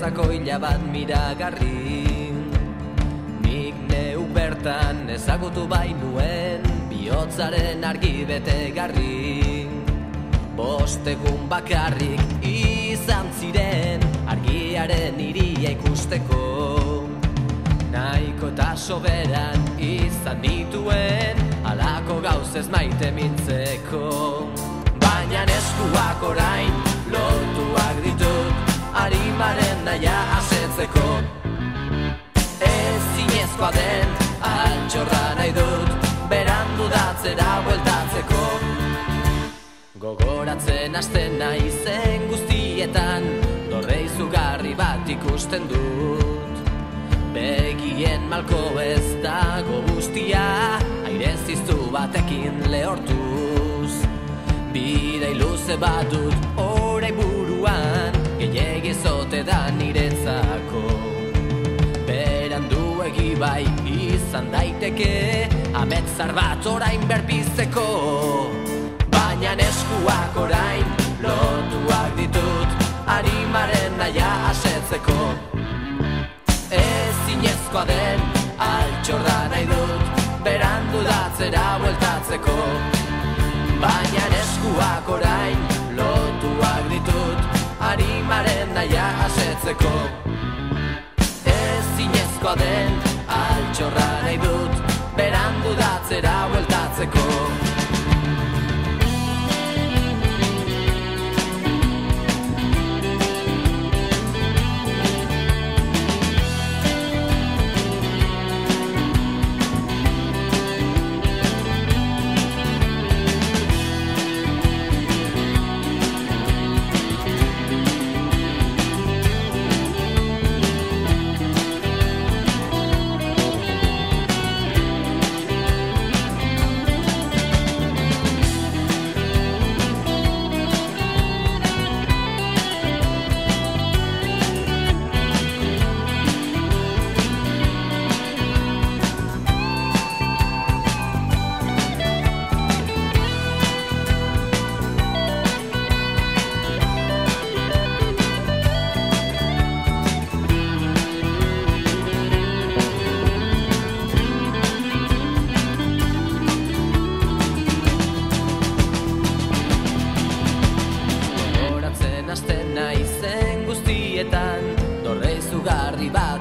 niretzako hila bat miragarri. Nik neu bertan ezagutu bainuen bihotzaren argi betegarri. 5 egun bakarrik izan ziren argiaren iria ikusteko. Nahiko eta soberan izan nituen halako gauzez maite mintzeko. Baina eskuak orain lotuak ditut arimaren naia asetzeko. Ezinezkoa den altxorra nahi dut berandu datzera bueltatzeko. Gogoratzen hasten naizen guztietan dorre izugarri bat ikusten dut. Begien malko ez dago guztia aire ziztu batekin lehortuz. Bidei luze bat dut orain buruan gehiegi zote da niretzako. Beranduegi bai izan daiteke ametzar bat orain berpizteko. Baina eskuak orain lotuak ditut arimaren naia asetzeko. Ezinezkoa den altxorra nahi dut berandu datzera bueltatzeko. Baina eskuak orain lotuak ditut arimaren naia asetzeko. Ezinezkoa den altxorra nahi dut berandu datzera bueltatzeko.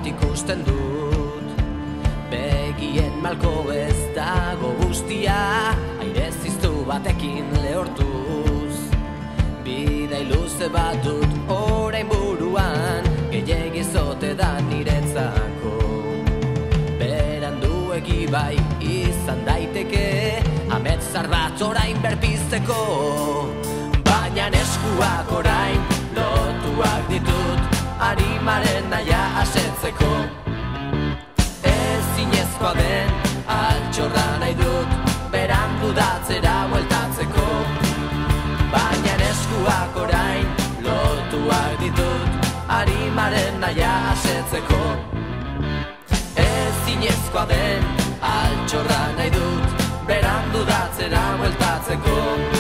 Ikusten dut begien malko ez dago guztia aire ziztu batekin lehortuz. Bidei luze bat dut orain buruan gehiegi zote da niretzako. Beranduegi bai izan daiteke ametzar bat orain berpizteko. Baina eskuak orain lotuak ditut arimaren naia asetzeko. Ezinezkoa den altxorra nahi dut berandu datzera bueltatzeko. Baina eskuak orain lotuak ditut arimaren naia asetzeko. Ezinezkoa den altxorra nahi dut berandu datzera bueltatzeko.